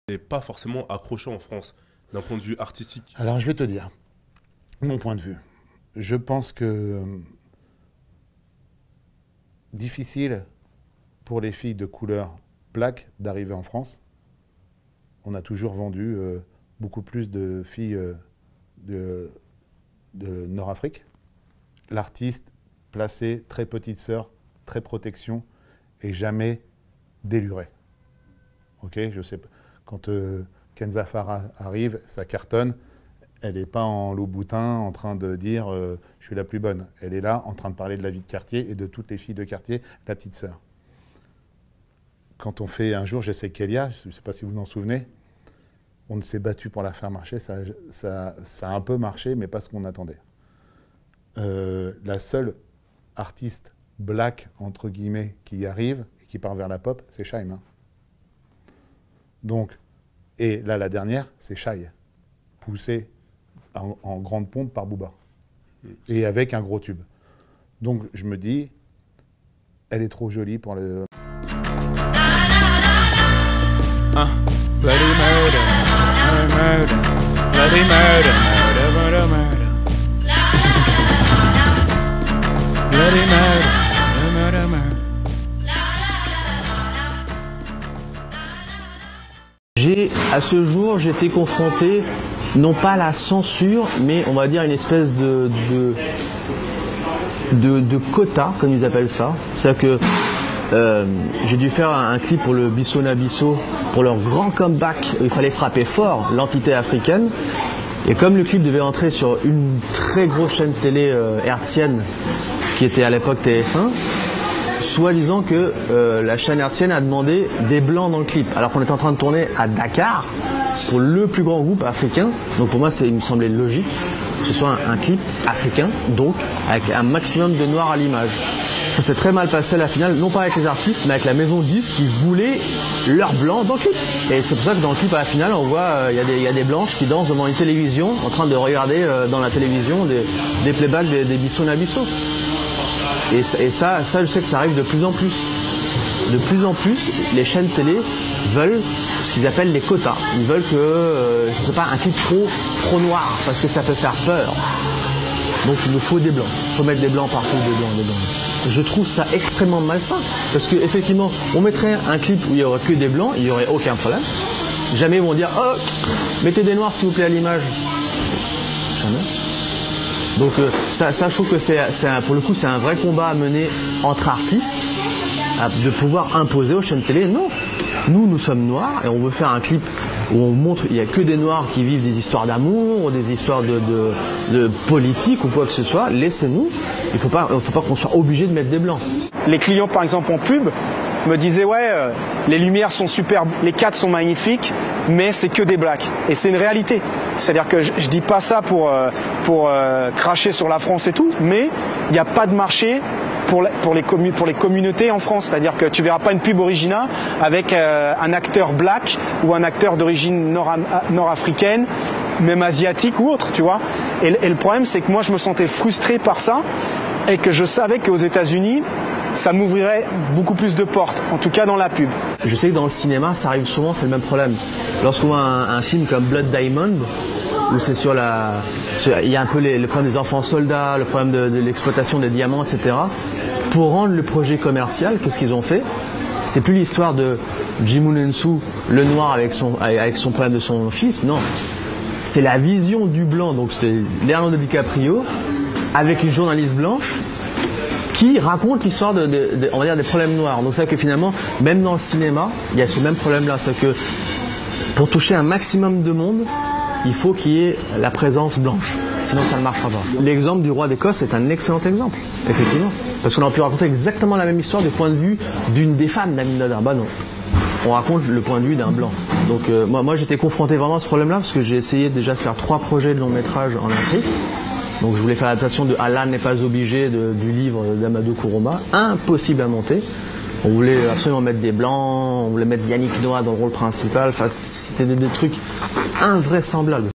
n'est pas forcément accrocheur en France, d'un point de vue artistique. Alors je vais te dire, mon point de vue. Je pense que difficile pour les filles de couleur black d'arriver en France. On a toujours vendu beaucoup plus de filles de Nord-Afrique. L'artiste placé, très petite sœur, très protection et jamais déluré. Ok, je sais, quand Kenza Farah arrive, ça cartonne. Elle n'est pas en loup-boutin en train de dire je suis la plus bonne. Elle est là en train de parler de la vie de quartier et de toutes les filles de quartier, la petite sœur. Quand on fait un jour J'essaie Kélia, je ne sais pas si vous vous en souvenez, on s'est battu pour la faire marcher, ça a un peu marché, mais pas ce qu'on attendait. La seule artiste black, entre guillemets, qui arrive et qui part vers la pop, c'est Shaim. Hein. Donc, et là, la dernière, c'est Shai, poussée en grande pompe par Booba, et avec un gros tube. Donc, je me dis, elle est trop jolie pour le... Bloody murder, murder, bloody murder, murder, murder, murder. Bloody murder, murder, murder. À ce jour, j'ai été confronté, non pas à la censure, mais on va dire une espèce de quota, comme ils appellent ça. C'est-à-dire que j'ai dû faire un clip pour le Bisso na Bisso, pour leur grand comeback. Il fallait frapper fort l'entité africaine. Et comme le clip devait entrer sur une très grosse chaîne télé hertzienne, qui était à l'époque TF1, soi-disant que la chaîne hertzienne a demandé des blancs dans le clip, alors qu'on était en train de tourner à Dakar pour le plus grand groupe africain. Donc pour moi, il me semblait logique que ce soit un clip africain, donc avec un maximum de noirs à l'image. Ça s'est très mal passé à la finale, non pas avec les artistes, mais avec la maison de disques qui voulait leurs blancs dans le clip. Et c'est pour ça que dans le clip à la finale, on voit il y a des blanches qui dansent devant une télévision, en train de regarder dans la télévision des playbacks des Bisso na Bisso. Et ça, je sais que ça arrive de plus en plus. De plus en plus, les chaînes télé veulent ce qu'ils appellent les quotas. Ils veulent que ce ne soit pas un clip trop noir, parce que ça peut faire peur. Donc il nous faut des blancs. Il faut mettre des blancs partout, des blancs, des blancs. Je trouve ça extrêmement malsain. Parce qu'effectivement, on mettrait un clip où il n'y aurait que des blancs, il n'y aurait aucun problème. Jamais ils vont dire « Oh, mettez des noirs s'il vous plaît à l'image ». Jamais. Donc ça, je trouve que pour le coup, c'est un vrai combat à mener entre artistes, de pouvoir imposer aux chaînes télé. Non, nous sommes noirs et on veut faire un clip où on montre qu'il n'y a que des noirs qui vivent des histoires d'amour, ou des histoires de politique ou quoi que ce soit. Laissez-nous. Il ne faut pas qu'on soit obligé de mettre des blancs. Les clients, par exemple, en pub, me disaient ouais, les lumières sont super, les cadres sont magnifiques, mais c'est que des blacks. Et c'est une réalité. C'est-à-dire que je dis pas ça pour cracher sur la France et tout, mais il n'y a pas de marché pour les communautés en France. C'est-à-dire que tu verras pas une pub Origina avec un acteur black ou un acteur d'origine nord-africaine, même asiatique ou autre, tu vois. Et le problème, c'est que moi, je me sentais frustré par ça et que je savais qu'aux États-Unis, ça m'ouvrirait beaucoup plus de portes, en tout cas dans la pub. Je sais que dans le cinéma, ça arrive souvent, c'est le même problème. Lorsqu'on voit un film comme Blood Diamond, où c'est il y a un peu le problème des enfants soldats, le problème de l'exploitation des diamants, etc. Pour rendre le projet commercial, qu'est-ce qu'ils ont fait? C'est plus l'histoire de Djimon Hounsou, le noir avec son problème de son fils, non. C'est la vision du blanc, donc c'est Leonardo DiCaprio, avec une journaliste blanche, qui raconte l'histoire on va dire, des problèmes noirs. Donc c'est vrai que finalement, même dans le cinéma, il y a ce même problème-là. C'est que pour toucher un maximum de monde, il faut qu'il y ait la présence blanche. Sinon, ça ne marchera pas. L'exemple du roi d'Écosse est un excellent exemple, effectivement. Parce qu'on aurait pu raconter exactement la même histoire du point de vue d'une des femmes d'Amin Dada. Bah non. On raconte le point de vue d'un blanc. Donc moi j'étais confronté vraiment à ce problème-là parce que j'ai essayé déjà de faire 3 projets de long métrage en Afrique. Donc je voulais faire l'adaptation de Allah n'est pas obligé du livre d'Amadou Kourouma. Impossible à monter. On voulait absolument mettre des blancs, on voulait mettre Yannick Noah dans le rôle principal. Enfin, c'était des trucs invraisemblables.